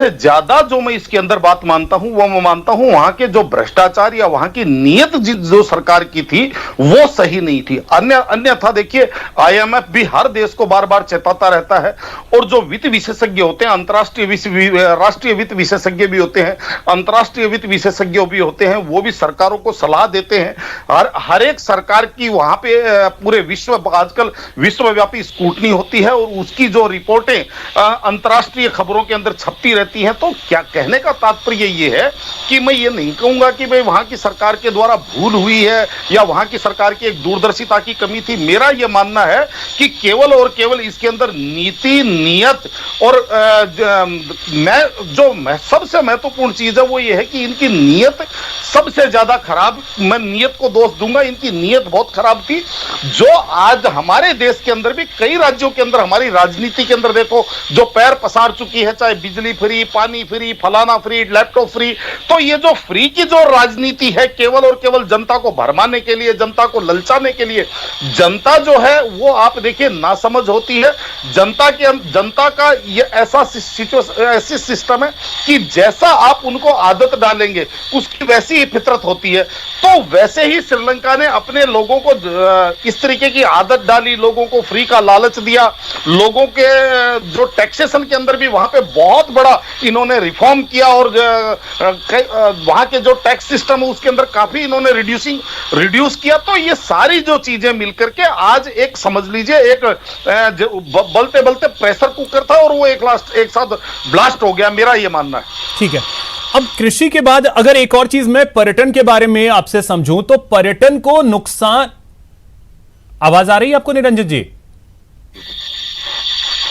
ज्यादा जो मैं इसके अंदर बात मानता हूं वो मैं मानता हूं वहां के जो भ्रष्टाचार या वहां की नीयत जो सरकार की थी वो सही नहीं थी। अन्यथा देखिए आईएमएफ भी हर देश को बार बार चेताता रहता है और जो वित्त विशेषज्ञ होते हैं, राष्ट्रीय वित्त विशेषज्ञ भी होते हैं, अंतर्राष्ट्रीय वित्त विशेषज्ञ भी होते हैं, वो भी सरकारों को सलाह देते हैं। हर एक सरकार की वहां पे पूरे विश्व आजकल विश्वव्यापी स्क्रूटनी होती है और उसकी जो रिपोर्टें अंतर्राष्ट्रीय खबरों के अंदर छपती रहती हैं। तो क्या कहने का तात्पर्य ये है कि मैं ये नहीं कहूंगा कि भाई वहां की सरकार के द्वारा भूल हुई है या वहां की सरकार की एक दूरदर्शिता की कमी थी। मेरा यह मानना है कि केवल और केवल इसके अंदर नीति, नियत और सबसे महत्वपूर्ण चीज है वो ये है कि इनकी नियत सबसे ज्यादा खराब, मैं नियत को दोष दूंगा, इनकी नियत बहुत खराब थी। जो आज हमारे देश के अंदर भी कई राज्यों के अंदर हमारी राजनीति के अंदर देखो जो पैर पसार चुकी है, चाहे बिजली फ्री, पानी फ्री, फलाना फ्री, लैपटॉप फ्री। तो ये जो फ्री की जो राजनीति है केवल और केवल जनता को भरमाने के लिए, जनता को ललचाने के लिए, जनता जो है वो आप देखिए नासमझ होती है। जनता का ये ऐसी सिस्टम है कि जैसा आप उनको आदत डालेंगे उसकी वैसी ही फितरत होती है। तो वैसे ही श्रीलंका ने अपने लोगों को इस तरीके की आदत डाली, लोगों को फ्री का लालच दिया, लोगों के जो टैक्सेशन के अंदर भी वहां पे बहुत बड़ा इन्होंने रिफॉर्म किया और वहां के जो टैक्स सिस्टम है उसके अंदर काफी इन्होंने रिड्यूस किया। तो ये सारी जो चीजें मिलकर के आज एक समझ लीजिए एक बलते बलते प्रेशर कुकर था और वो एक साथ ब्लास्ट हो गया, मेरा ये मानना है। ठीक है, अब कृषि के बाद अगर एक और चीज मैं पर्यटन के बारे में आपसे समझूं तो पर्यटन को नुकसान, आवाज आ रही है आपको निरंजन जी?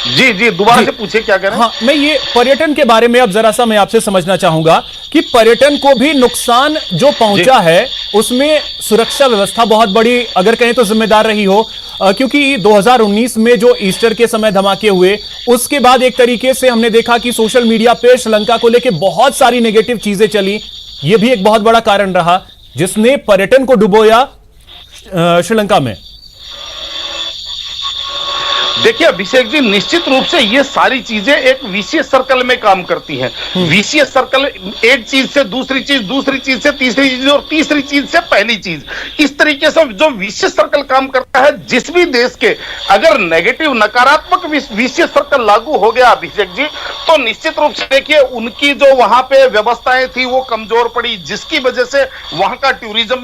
जी दोबारा से पूछिए क्या कह रहे हैं। हाँ, मैं ये पर्यटन के बारे में अब जरा सा मैं आपसे समझना चाहूंगा कि पर्यटन को भी नुकसान जो पहुंचा है उसमें सुरक्षा व्यवस्था बहुत बड़ी अगर कहें तो जिम्मेदार रही हो, क्योंकि 2019 में जो ईस्टर के समय धमाके हुए उसके बाद एक तरीके से हमने देखा कि सोशल मीडिया पे श्रीलंका को लेकर बहुत सारी नेगेटिव चीजें चली। यह भी एक बहुत बड़ा कारण रहा जिसने पर्यटन को डुबोया श्रीलंका में। देखिए अभिषेक जी, निश्चित रूप से ये सारी चीजें एक विशेष सर्कल में काम करती हैं। विशेष सर्कल एक चीज से दूसरी चीज, दूसरी चीज से तीसरी चीज और तीसरी चीज से पहली चीज, इस तरीके से जो विशेष सर्कल काम करता है जिस भी देश के अगर नेगेटिव नकारात्मक विशेष सर्कल लागू हो गया अभिषेक जी, तो निश्चित रूप से देखिए उनकी जो वहां पे व्यवस्थाएं थी वो कमजोर पड़ी, जिसकी वजह से वहां का टूरिज्म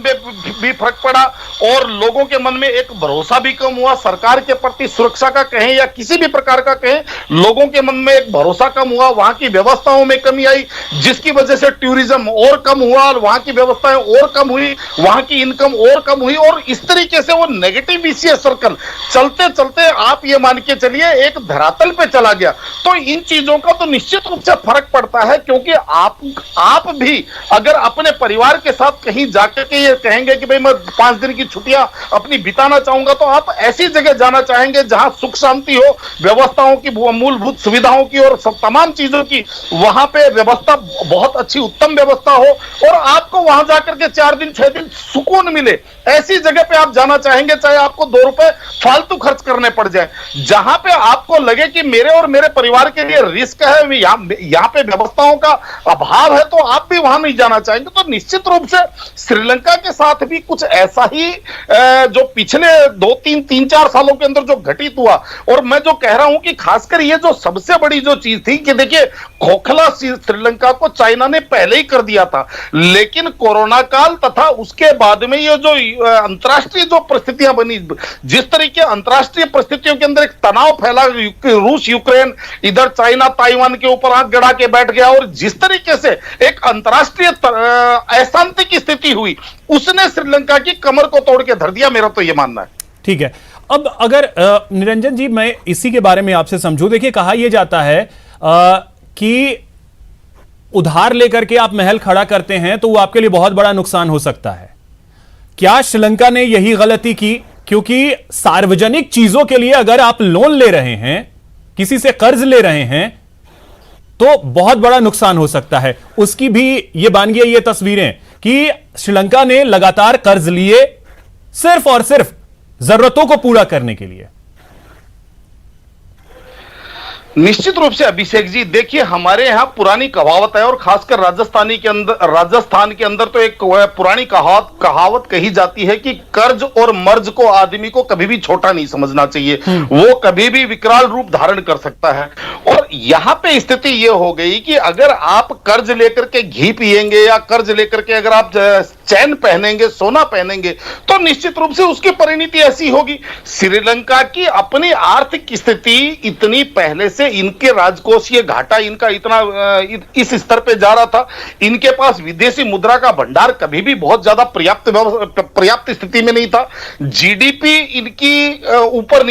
भी फर्क पड़ा और लोगों के मन में एक भरोसा भी कम हुआ सरकार के प्रति। सुरक्षा का कहें या किसी भी प्रकार का कहें, लोगों के मन में एक भरोसा कम हुआ, वहां की व्यवस्थाओं में कमी आई, जिसकी वजह से टूरिज्म और कम हुआ और वहां की व्यवस्थाएं और कम हुई, वहां की इनकम और कम हुई और इस तरीके से वो नेगेटिव विशेष सर्कल चलते चलते आप ये मान के चलिए एक धरातल पे चला गया। तो इन चीजों का तो निश्चित रूप से फर्क पड़ता है, क्योंकि आप भी अगर अपने परिवार के साथ कहीं जाकर के ये कहेंगे कि भाई मैं 5 दिन की छुट्टियां अपनी बिताना चाहूंगा, तो आप ऐसी जगह जाना चाहेंगे जहां सुख शांति हो, व्यवस्थाओं की मूलभूत सुविधाओं की और तमाम चीजों की वहां पे व्यवस्था बहुत अच्छी उत्तम व्यवस्था हो और आपको वहां जाकर के 4 दिन 6 दिन सुकून मिले, ऐसी जगह पे आप जाना चाहेंगे, चाहे आपको 2 रुपए फालतू खर्च करने पड़ जाए। जहां पे आपको लगे कि मेरे और मेरे परिवार के लिए रिस्क है, यहाँ पे व्यवस्थाओं का अभाव है, तो आप भी वहां नहीं जाना चाहेंगे। तो निश्चित रूप से श्रीलंका के साथ भी कुछ ऐसा ही जो पिछले 2-3-4 सालों के अंदर जो घटित हुआ, और मैं जो कह रहा हूं कि खासकर ये जो सबसे बड़ी जो चीज थी कि देखिए खोखला श्रीलंका को चाइना ने पहले ही कर दिया था, लेकिन कोरोना काल तथा उसके बाद में ये जो अंतर्राष्ट्रीय जो परिस्थितियां बनी, जिस तरीके अंतर्राष्ट्रीय परिस्थितियों के अंदर एक तनाव फैला, रूस यूक्रेन, इधर चाइना ताइवान के ऊपर आंख गड़ा के बैठ गया और जिस तरीके से एक अंतर्राष्ट्रीय अशांति की स्थिति हुई, उसने श्रीलंका की कमर को तोड़ के धर दिया, मेरा तो यह मानना है। ठीक है, अब अगर निरंजन जी मैं इसी के बारे में आपसे समझूं, देखिए कहा यह जाता है कि उधार लेकर के आप महल खड़ा करते हैं तो वो आपके लिए बहुत बड़ा नुकसान हो सकता है। क्या श्रीलंका ने यही गलती की? क्योंकि सार्वजनिक चीजों के लिए अगर आप लोन ले रहे हैं, किसी से कर्ज ले रहे हैं, तो बहुत बड़ा नुकसान हो सकता है। उसकी भी ये बन गई ये तस्वीरें कि श्रीलंका ने लगातार कर्ज लिए सिर्फ और सिर्फ जरूरतों को पूरा करने के लिए। निश्चित रूप से अभिषेक जी, देखिए हमारे यहाँ पुरानी कहावत है, और खासकर राजस्थान के अंदर तो एक पुरानी कहावत कही जाती है कि कर्ज और मर्ज को आदमी को कभी भी छोटा नहीं समझना चाहिए, वो कभी भी विकराल रूप धारण कर सकता है। और यहाँ पे स्थिति ये हो गई कि अगर आप कर्ज लेकर के घी पिएंगे या कर्ज लेकर के अगर आप चैन पहनेंगे, सोना पहनेंगे, तो निश्चित रूप से उसकी परिणति ऐसी होगी। श्रीलंका की अपनी आर्थिक स्थिति इतनी पहले से, इनके राजकोषीय घाटा इनका इतना इस स्तर पे जा रहा था, इनके पास विदेशी मुद्रा का भंडार कभी भी बहुत ज्यादा पर्याप्त स्थिति में नहीं था। जीडीपी इनकी ऊपर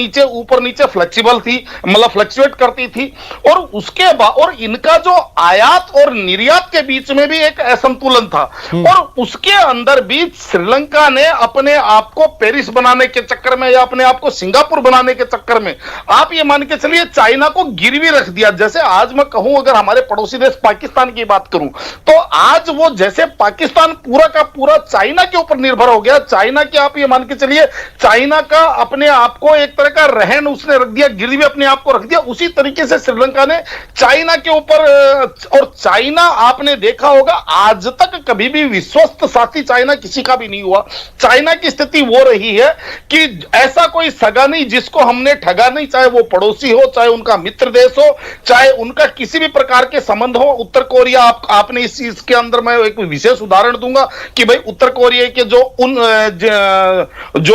नीचे फ्लेक्सिबल थी, मतलब फ्लक्चुएट करती थी, और उसके बाद और इनका जो आयात और निर्यात के बीच में भी एक असंतुलन था। और उसके अंदर भी श्रीलंका ने अपने आप को पेरिस बनाने के चक्कर में या अपने आप को सिंगापुर बनाने के चक्कर में, आप ये मान के चलिए, चाइना को गिरवी रख दिया। जैसे आज मैं कहूं, अगर हमारे पड़ोसी देश पाकिस्तान की बात करूं, तो आज वो जैसे पाकिस्तान पूरा का पूरा चाइना के ऊपर निर्भर हो गया। चाइना के, आप ये मान के चलिए, चाइना का अपने आप को एक तरह का रहन उसने रख दिया, गिरवी अपने आप को रख दिया। उसी तरीके से श्रीलंका ने चाइना के ऊपर, और चाइना आपने देखा होगा आज तक कभी भी विश्वस्त साथी चाइना किसी का भी नहीं हुआ। चाइना की स्थिति वो रही है कि ऐसा कोई सगा नहीं जिसको हमने ठगा नहीं, चाहे वो पड़ोसी हो, चाहे उनका मित्र देश हो, चाहे उनका किसी भी प्रकार के संबंध हो। उत्तर कोरिया, आपने इस चीज के अंदर मैं एक विशेष उदाहरण दूंगा कि भाई उत्तर कोरिया के जो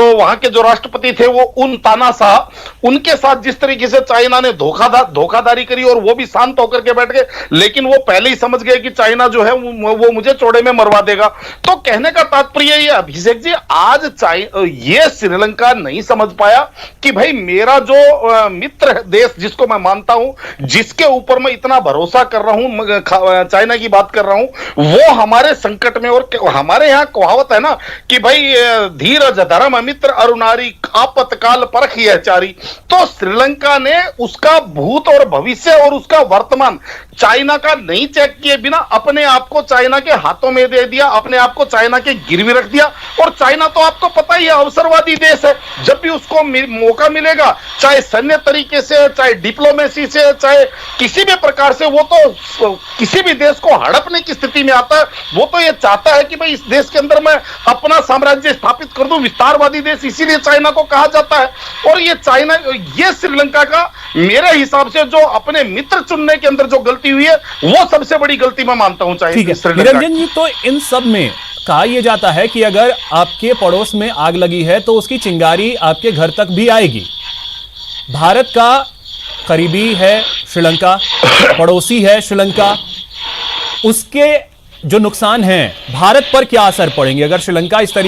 वहां के जो राष्ट्रपति थे, वो उन ताना शाह, उनके साथ जिस तरीके से चाइना ने धोखाधड़ी करी, और वो भी शांत होकर के बैठ गए, लेकिन वो पहले ही समझ गए कि चाइना जो है वो मुझे चौड़े में मरवा देगा। तो कहने का तात्पर्य ये अभिषेक जी, आज ये श्रीलंका नहीं समझ पाया कि भाई मेरा जो मित्र देश जिसको मैं मानता हूं, जिसके ऊपर मैं इतना भरोसा कर रहा हूं, चाइना की बात कर रहा हूं, वो हमारे संकट में। और हमारे यहां कहावत है ना कि भाई धीरज धर्म मित्र अरुणारी, आपतकाल परखिय चारी। तो श्रीलंका ने उसका भूत और भविष्य और उसका वर्तमान चाइना का नहीं चेक किए बिना अपने आप को चाइना के हाथों में दे दिया, अपने आप को चाइना के गिरवी रख दिया। और चाइना तो आपको पता ही है अवसरवादी देश है, जब भी उसको मौका मिलेगा, चाहे सैन्य तरीके से, चाहे डिप्लोमेसी से, चाहे किसी भी प्रकार से, वो तो किसी भी देश को हड़पने की स्थिति में आता है। वो तो ये चाहता है कि भाई इस देश के अंदर मैं अपना साम्राज्य स्थापित कर दूं, विस्तारवादी देश इसीलिए चाइना को कहा जाता है। और ये चाइना, ये श्रीलंका का मेरे हिसाब से जो अपने मित्र चुनने के अंदर जो गलती हुई है, वो सबसे बड़ी गलती मैं मानता हूं चाइना। निरंजन जी, तो इन सब में कहा यह जाता है कि अगर आपके पड़ोस में आग लगी है तो उसकी चिंगारी आपके घर तक भी आएगी। भारत का करीबी है श्रीलंका, पड़ोसी है श्रीलंका, उसके जो नुकसान हैं भारत पर क्या असर पड़ेंगे अगर श्रीलंका इस तरीके